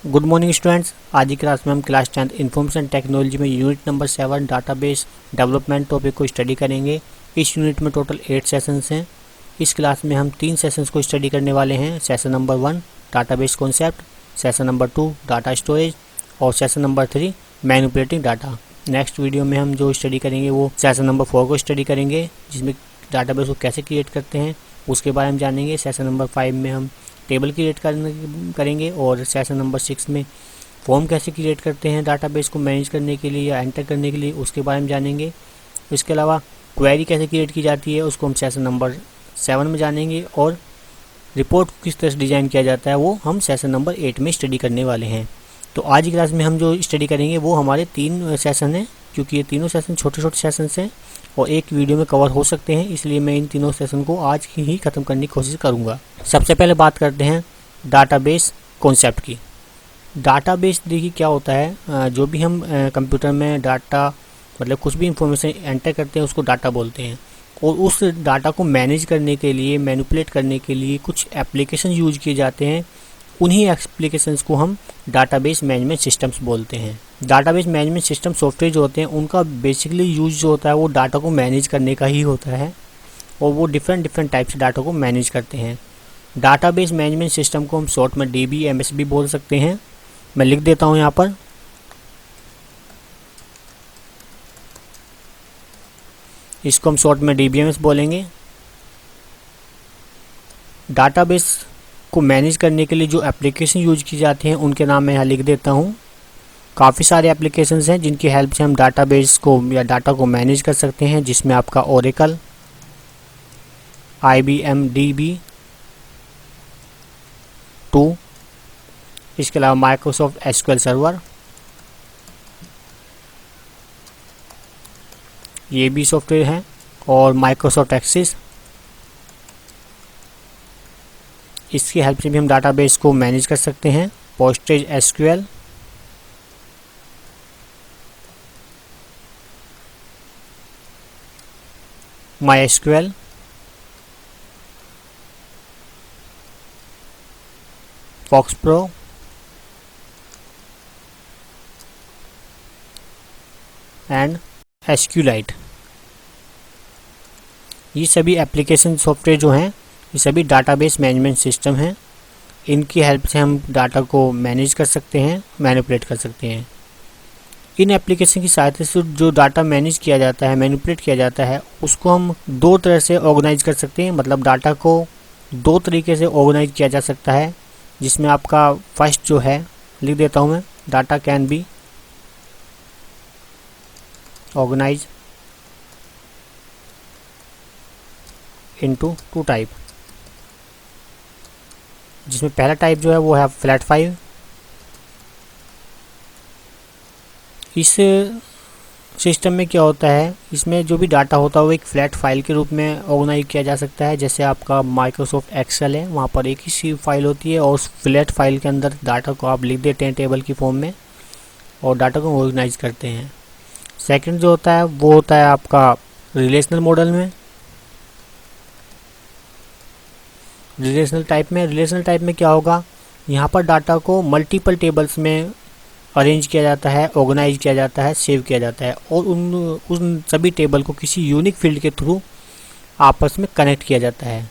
Good morning students. आज की class में हम क्लास 10th इन्फॉर्मेशन टेक्नोलॉजी में unit number 7 database development topic को स्टडी करेंगे। इस यूनिट में टोटल 8 सेशंस हैं। इस क्लास में हम 3 सेशंस को स्टडी करने वाले हैं। Session number 1 database concept, session number 2 data storage और session number 3 manipulating data. Next video में हम जो स्टडी करेंगे वो सेशन नंबर 4 को स्टडी करेंगे, जिसमें डाटाबेस को कैसे क्रिएट करते हैं उसके बारे में जानेंगे। सेशन नंबर 5 में हम टेबल क्रिएट करेंगे और सेशन नंबर 6 में फॉर्म कैसे क्रिएट करते हैं डाटाबेस को मैनेज करने के लिए या एंटर करने के लिए उसके बारे में जानेंगे। इसके अलावा क्वेरी कैसे क्रिएट की जाती है उसको हम सेशन नंबर 7 में जानेंगे और रिपोर्ट किस तरह से डिज़ाइन किया जाता है वो हम सेशन नंबर 8 में स्टडी करने वाले हैं। तो आज की क्लास में हम जो स्टडी करेंगे वो हमारे 3 सेशन हैं, क्योंकि ये तीनों सेशन छोटे छोटे सेशंस हैं और एक वीडियो में कवर हो सकते हैं, इसलिए मैं इन तीनों सेशन को आज ही ख़त्म करने की कोशिश करूँगा। सबसे पहले बात करते हैं डाटाबेस कॉन्सेप्ट की। डाटाबेस देखिए क्या होता है, जो भी हम कंप्यूटर में डाटा मतलब कुछ भी इंफॉर्मेशन एंटर करते हैं उसको डाटा बोलते हैं, और उस डाटा को मैनेज करने के लिए मैनिपुलेट करने के लिए कुछ एप्लीकेशन यूज किए जाते हैं। उन्हीं एप्लीकेशंस को हम डाटाबेस मैनेजमेंट सिस्टम्स बोलते हैं। डाटाबेस मैनेजमेंट सिस्टम सॉफ्टवेयर जो होते हैं उनका बेसिकली यूज जो होता है वो डाटा को मैनेज करने का ही होता है, और वो डिफरेंट टाइप से डाटा को मैनेज करते हैं। डाटाबेस मैनेजमेंट सिस्टम को हम शॉर्ट में DBMS भी बोल सकते हैं। मैं लिख देता हूँ यहाँ पर। इसको हम शॉर्ट में DBMS बोलेंगे। डाटाबेस को मैनेज करने के लिए जो एप्लीकेशन यूज की जाती हैं उनके नाम मैं यहाँ लिख देता हूँ। काफ़ी सारे एप्लीकेशंस हैं जिनकी हेल्प से हम डाटाबेस को या डाटा को मैनेज कर सकते हैं, जिसमें आपका ओरेकल, IBM DB2, इसके अलावा माइक्रोसॉफ्ट SQL सर्वर, ये भी सॉफ्टवेयर हैं, और माइक्रोसॉफ्ट एक्सेस। इसकी हेल्प से भी हम डाटाबेस को मैनेज कर सकते हैं। Postage SQL, MySQL, FoxPro, and SQLite। ये सभी एप्लीकेशन सॉफ्टवेयर जो हैं ये सभी डाटाबेस मैनेजमेंट सिस्टम हैं। इनकी हेल्प से हम डाटा को मैनेज कर सकते हैं, मैनिपुलेट कर सकते हैं। इन एप्लीकेशन की सहायता से जो डाटा मैनेज किया जाता है, मैनिपुलेट किया जाता है, उसको हम 2 तरह से ऑर्गेनाइज कर सकते हैं। मतलब डाटा को 2 तरीके से ऑर्गेनाइज किया जा सकता है, जिसमें आपका फर्स्ट जो है लिख देता हूँ मैं, data can be organize into 2 type, जिसमें पहला टाइप जो है वो है फ्लैट फाइल। इस सिस्टम में क्या होता है, इसमें जो भी डाटा होता है वो एक फ्लैट फाइल के रूप में ऑर्गेनाइज किया जा सकता है। जैसे आपका माइक्रोसॉफ्ट एक्सेल है, वहाँ पर एक ही सी फाइल होती है और उस फ्लैट फाइल के अंदर डाटा को आप लिख देते हैं टेबल की फॉर्म में और डाटा को ऑर्गेनाइज करते हैं। सेकंड जो होता है वो होता है आपका रिलेशनल मॉडल में। रिलेशनल टाइप में क्या होगा, यहाँ पर डाटा को मल्टीपल टेबल्स में अरेंज किया जाता है, ऑर्गेनाइज किया जाता है, सेव किया जाता है, और उन सभी टेबल को किसी यूनिक फील्ड के थ्रू आपस में कनेक्ट किया जाता है।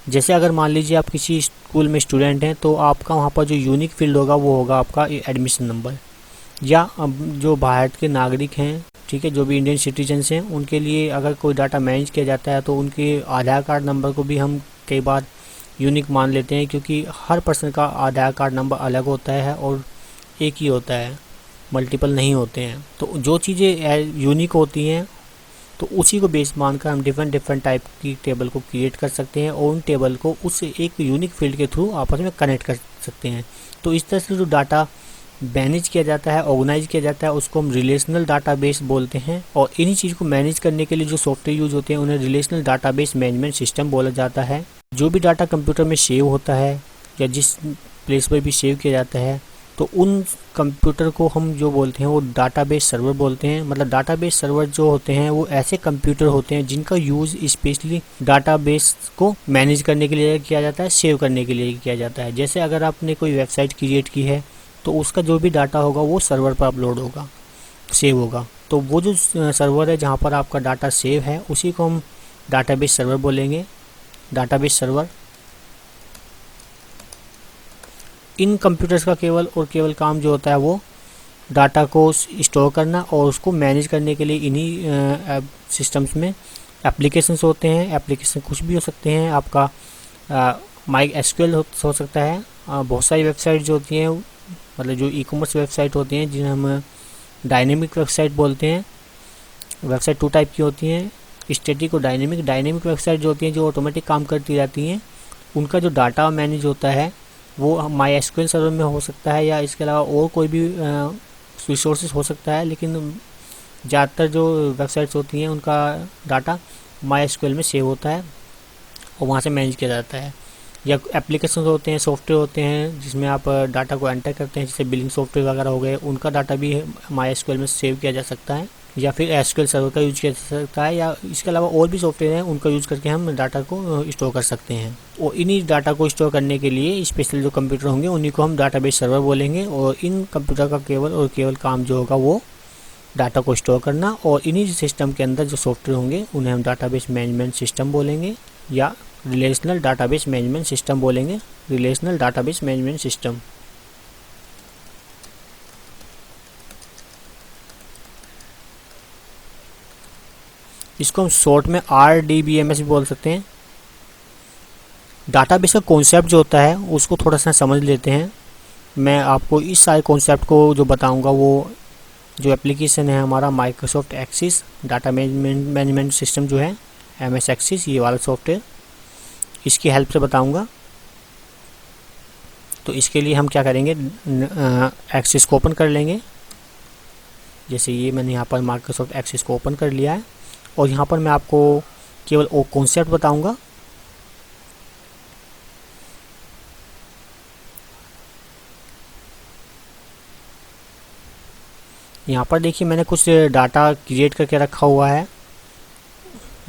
जैसे अगर मान लीजिए आप किसी स्कूल में स्टूडेंट हैं तो आपका वहाँ पर जो यूनिक फील्ड होगा वो होगा आपका एडमिशन नंबर, या जो भारत के नागरिक हैं, ठीक है, जो भी इंडियन सिटीजन्स हैं, उनके लिए अगर कोई डाटा मैनेज किया जाता है तो उनके आधार कार्ड नंबर को भी हम कई बार यूनिक मान लेते हैं, क्योंकि हर पर्सन का आधार कार्ड नंबर अलग होता है और एक ही होता है, मल्टीपल नहीं होते हैं। तो जो चीज़ें यूनिक होती हैं तो उसी को बेस मानकर हम डिफरेंट टाइप की टेबल को क्रिएट कर सकते हैं और उन टेबल को उस एक यूनिक फील्ड के थ्रू आपस में कनेक्ट कर सकते हैं। तो इस तरह से जो डाटा मैनेज किया जाता है, ऑर्गेनाइज किया जाता है, उसको हम रिलेशनल डाटाबेस बोलते हैं। और इन्हीं चीज़ को मैनेज करने के लिए जो सॉफ्टवेयर यूज होते हैं उन्हें रिलेशनल डाटाबेस मैनेजमेंट सिस्टम बोला जाता है। जो भी डाटा कंप्यूटर में सेव होता है या जिस प्लेस पर भी सेव किया जाता है, तो उन कंप्यूटर को हम जो बोलते हैं वो डाटाबेस सर्वर बोलते हैं। मतलब डाटाबेस सर्वर जो होते हैं वो ऐसे कंप्यूटर होते हैं जिनका यूज़ स्पेशली डाटाबेस को मैनेज करने के लिए किया जाता है, सेव करने के लिए किया जाता है। जैसे अगर आपने कोई वेबसाइट क्रिएट की है तो उसका जो भी डाटा होगा वो सर्वर पर अपलोड होगा, सेव होगा। तो वो जो सर्वर है जहाँ पर आपका डाटा सेव है उसी को हम डाटाबेस सर्वर बोलेंगे, डाटाबेस सर्वर। इन कंप्यूटर्स का केवल और केवल काम जो होता है वो डाटा को स्टोर करना और उसको मैनेज करने के लिए इन्हीं सिस्टम्स में एप्लीकेशंस होते हैं। एप्लीकेशन कुछ भी हो सकते हैं, आपका MySQL हो सकता है, बहुत सारी वेबसाइट जो होती हैं, मतलब जो ई-कॉमर्स वेबसाइट होती हैं जिन्हें हम डायनेमिक वेबसाइट बोलते हैं। वेबसाइट 2 टाइप की होती हैं, स्टैटिक और डायनेमिक। डायनेमिक वेबसाइट जो होती हैं जो ऑटोमेटिक काम करती रहती हैं, उनका जो डाटा मैनेज होता है वो MySQL सर्वर में हो सकता है या इसके अलावा और कोई भी रिसोर्सेज हो सकता है, लेकिन ज़्यादातर जो वेबसाइट्स होती हैं उनका डाटा MySQL में सेव होता है और वहाँ से मैनेज किया जाता है। या एप्लीकेशन होते हैं, सॉफ्टवेयर होते हैं जिसमें आप डाटा को एंटर करते हैं, जैसे बिलिंग सॉफ्टवेयर वगैरह हो गए, उनका डाटा भी MySQL में सेव किया जा सकता है या फिर SQL सर्वर का यूज किया जा सकता है, या इसके अलावा और भी सॉफ्टवेयर हैं उनका यूज़ करके हम डाटा को स्टोर कर सकते हैं। और इन्हीं डाटा को स्टोर करने के लिए स्पेशल जो कंप्यूटर होंगे उन्हीं को हम डाटाबेस सर्वर बोलेंगे। और इन कंप्यूटर का केवल और केवल काम जो होगा वो डाटा को स्टोर करना, और इन्हीं सिस्टम के अंदर जो सॉफ्टवेयर होंगे उन्हें हम डाटाबेस मैनेजमेंट सिस्टम बोलेंगे या रिलेशनल डाटाबेस मैनेजमेंट सिस्टम बोलेंगे, रिलेशनल डाटाबेस मैनेजमेंट सिस्टम। इसको हम शॉर्ट में RDBMS भी बोल सकते हैं। डाटाबेस का कॉन्सेप्ट जो होता है उसको थोड़ा सा समझ लेते हैं। मैं आपको इस सारे कॉन्सेप्ट को जो बताऊंगा वो जो एप्लीकेशन है हमारा Microsoft axis data management system जो है MS एक्सिस, ये वाला सॉफ्टवेयर, इसकी हेल्प से बताऊंगा। तो इसके लिए हम क्या करेंगे, एक्सिस को ओपन कर लेंगे। जैसे ये मैंने यहाँ पर माइक्रोसॉफ्ट एक्सिस को ओपन कर लिया है और यहाँ पर मैं आपको केवल वो कॉन्सेप्ट बताऊंगा। यहाँ पर देखिए मैंने कुछ डाटा क्रिएट करके रखा हुआ है,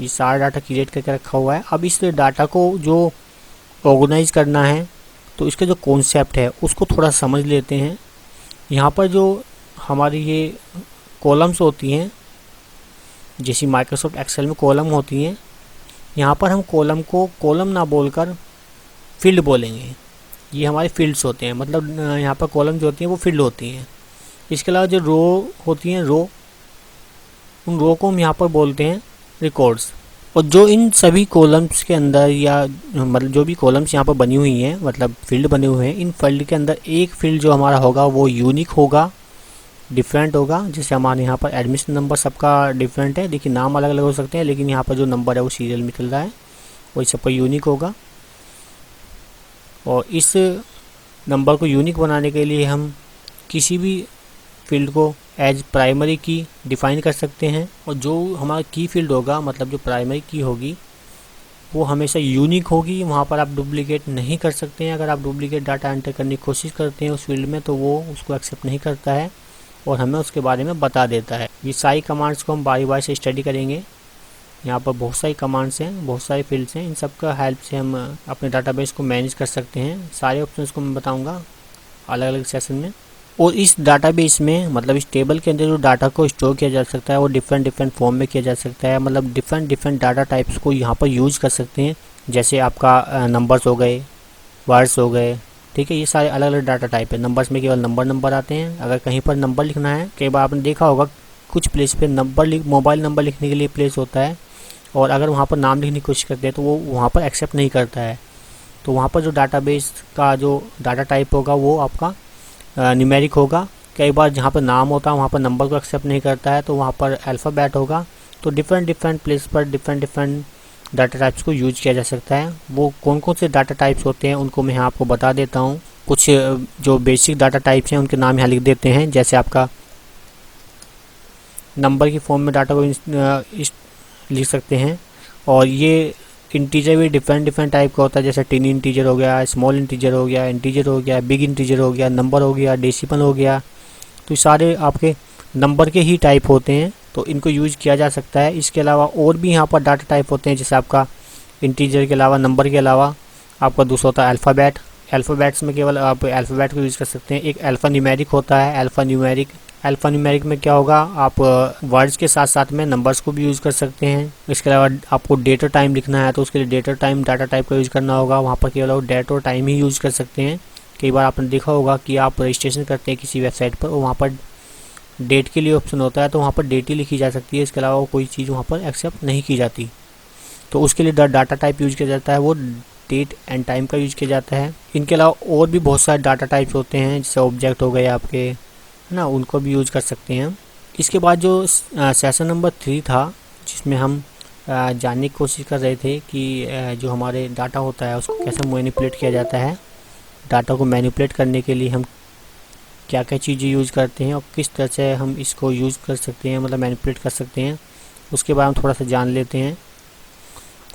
ये सारा डाटा क्रिएट करके रखा हुआ है। अब इस डाटा को जो ऑर्गेनाइज करना है तो इसका जो कॉन्सेप्ट है उसको थोड़ा समझ लेते हैं। यहाँ पर जो हमारी ये कॉलम्स होती हैं, जैसी माइक्रोसॉफ्ट एक्सेल में कॉलम होती हैं, यहाँ पर हम कॉलम को कॉलम ना बोलकर फील्ड बोलेंगे। ये हमारे फील्ड्स होते हैं, मतलब यहाँ पर कॉलम जो होती हैं वो फील्ड होती हैं। इसके अलावा जो रो होती हैं, रो, उन रो को हम यहाँ पर बोलते हैं रिकॉर्ड्स। और जो इन सभी कॉलम्स के अंदर या मतलब जो भी कॉलम्स यहाँ पर बनी हुई हैं, मतलब फील्ड बने हुए हैं, इन फील्ड के अंदर एक फील्ड जो हमारा होगा वो यूनिक होगा, डिफरेंट होगा। जैसे हमारे यहाँ पर एडमिशन नंबर सबका डिफरेंट है, देखिए नाम अलग अलग हो सकते हैं लेकिन यहाँ पर जो नंबर है वो सीरियल में चल रहा है, वही सब पर यूनिक होगा। और इस नंबर को यूनिक बनाने के लिए हम किसी भी फील्ड को एज प्राइमरी की डिफ़ाइन कर सकते हैं। और जो हमारा की फील्ड होगा, मतलब जो प्राइमरी की होगी, वो हमेशा यूनिक होगी, वहाँ पर आप डुप्लीकेट नहीं कर सकते हैं। अगर आप डुप्लीकेट डाटा एंटर करने की कोशिश करते हैं उस फील्ड में तो वो उसको एक्सेप्ट नहीं करता है और हमें उसके बारे में बता देता है। ये सारी कमांड्स को हम बारी बारी से स्टडी करेंगे। यहाँ पर बहुत सारी कमांड्स हैं, बहुत सारे फील्ड्स हैं, इन सब का हेल्प से हम अपने डाटाबेस को मैनेज कर सकते हैं। सारे ऑप्शंस को मैं बताऊँगा अलग अलग सेशन में। और इस डाटाबेस में, मतलब इस टेबल के अंदर जो डाटा को स्टोर किया जा सकता है वो डिफरेंट फॉर्म में किया जा सकता है, मतलब डिफरेंट डाटा टाइप्स को यहाँ पर यूज़ कर सकते हैं। जैसे आपका नंबर्स हो गए, वर्ड्स हो गए, ठीक है, ये सारे अलग अलग डाटा टाइप है। नंबर्स में केवल नंबर आते हैं। अगर कहीं पर नंबर लिखना है, कई बार आपने देखा होगा कुछ प्लेस पे मोबाइल नंबर लिखने के लिए प्लेस होता है और अगर वहाँ पर नाम लिखने की कोशिश करते हैं तो वो वहाँ पर एक्सेप्ट नहीं करता है। तो वहाँ पर जो डाटाबेस का जो डाटा टाइप होगा वो आपका न्यूमेरिक होगा। कई बार जहाँ पर नाम होता है वहाँ पर नंबर को एक्सेप्ट नहीं करता है तो वहाँ पर अल्फ़ाबेट होगा। तो डिफरेंट प्लेस पर डिफरेंट डाटा टाइप्स को यूज किया जा सकता है। वो कौन कौन से डाटा टाइप्स होते हैं उनको मैं यहाँ आपको बता देता हूँ। कुछ जो बेसिक डाटा टाइप्स हैं उनके नाम यहाँ लिख देते हैं। जैसे आपका नंबर की फॉर्म में डाटा को लिख सकते हैं, और ये इंटीजर भी डिफरेंट टाइप का होता है। जैसे टिन इंटीजर हो गया, स्मॉल इंटीजर हो गया, बिग इंटीजर हो गया, नंबर हो गया, डेसिमल हो गया। तो ये सारे आपके नंबर के ही टाइप होते हैं, तो इनको यूज़ किया जा सकता है। इसके अलावा और भी यहाँ पर डाटा टाइप होते हैं, जैसे आपका इंटीजर के अलावा, नंबर के अलावा आपका दूसरा होता है अल्फ़ाबेट। अल्फ़ाबेट्स में केवल आप अल्फ़ाबेट को यूज़ कर सकते हैं। एक अल्फ़ा न्यूमेरिक होता है, अल्फ़ा न्यूमेरिक में क्या होगा, आप वर्ड्स के साथ साथ में नंबर्स को भी यूज़ कर सकते हैं। इसके अलावा आपको डेट और टाइम लिखना है तो उसके लिए डेट और टाइम डाटा टाइप का यूज़ करना होगा, वहाँ पर केवल आप डेट और टाइम ही यूज़ कर सकते हैं। कई बार आपने देखा होगा कि आप रजिस्ट्रेशन करते हैं किसी वेबसाइट पर और वहाँ पर डेट के लिए ऑप्शन होता है तो वहाँ पर डेट ही लिखी जा सकती है, इसके अलावा कोई चीज़ वहाँ पर एक्सेप्ट नहीं की जाती। तो उसके लिए डाटा टाइप यूज़ किया जाता है, वो डेट एंड टाइम का यूज़ किया जाता है। इनके अलावा और भी बहुत सारे डाटा टाइप्स होते हैं, जैसे ऑब्जेक्ट हो गए आपके, है ना, उनको भी यूज़ कर सकते हैं। इसके बाद जो सेशन नंबर 3 था, जिसमें हम जानने की कोशिश कर रहे थे कि जो हमारे डाटा होता है उसको कैसे मैनिपुलेट किया जाता है। डाटा को मैनिपुलेट करने के लिए हम क्या क्या चीज़ें यूज़ करते हैं और किस तरह से हम इसको यूज़ कर सकते हैं, मतलब मैनिपुलेट कर सकते हैं, उसके बारे में थोड़ा सा जान लेते हैं।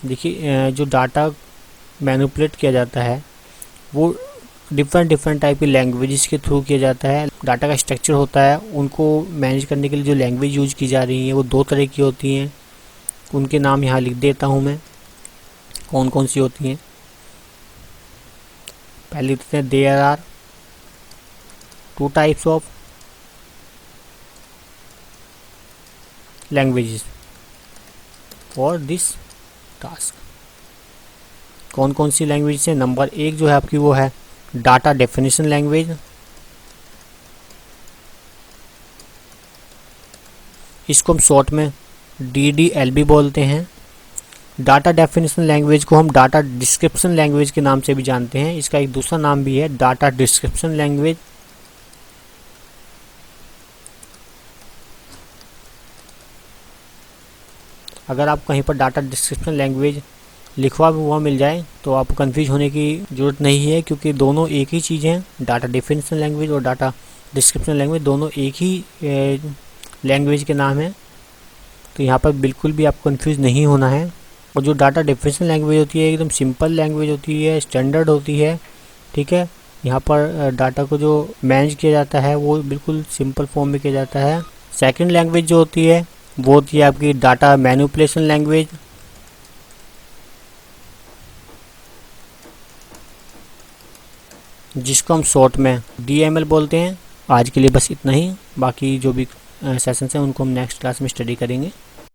देखिए, जो डाटा मैनिपुलेट किया जाता है वो डिफरेंट टाइप की लैंग्वेजेस के थ्रू किया जाता है। डाटा का स्ट्रक्चर होता है, उनको मैनेज करने के लिए जो लैंग्वेज यूज़ की जा रही है वो 2 तरह की होती हैं। उनके नाम यहाँ लिख देता हूँ मैं, कौन कौन सी होती हैं। पहले लिखते हैं, there are 2 types of languages for this task. कौन कौन सी लैंग्वेज है? नंबर 1 जो है आपकी वो है डाटा डेफिनेशन लैंग्वेज। इसको हम शॉर्ट में DDL भी बोलते हैं। डाटा डेफिनेशन लैंग्वेज को हम डाटा डिस्क्रिप्शन लैंग्वेज के नाम से भी जानते हैं। इसका एक दूसरा नाम भी है डाटा डिस्क्रिप्शन लैंग्वेज। अगर आप कहीं पर डाटा डिस्क्रिप्शन लैंग्वेज लिखवा हुआ मिल जाए तो आपको कंफ्यूज होने की ज़रूरत नहीं है, क्योंकि दोनों एक ही चीज़ हैं। डाटा डेफिनेशन लैंग्वेज और डाटा डिस्क्रिप्शन लैंग्वेज दोनों एक ही लैंग्वेज के नाम हैं, तो यहाँ पर बिल्कुल भी आपको कंफ्यूज नहीं होना है। और जो डाटा डेफिनेशन लैंग्वेज होती है एकदम सिंपल लैंग्वेज होती है, स्टैंडर्ड होती है, ठीक है। यहाँ पर डाटा को जो मैनेज किया जाता है वो बिल्कुल सिंपल फॉर्म में किया जाता है। सेकंड लैंग्वेज जो होती है वो होती है आपकी डाटा मैनिपुलेशन लैंग्वेज। जिसको हम शॉर्ट में DML बोलते हैं। आज के लिए बस इतना ही, बाकी जो भी सेशंस हैं उनको हम नेक्स्ट क्लास में स्टडी करेंगे।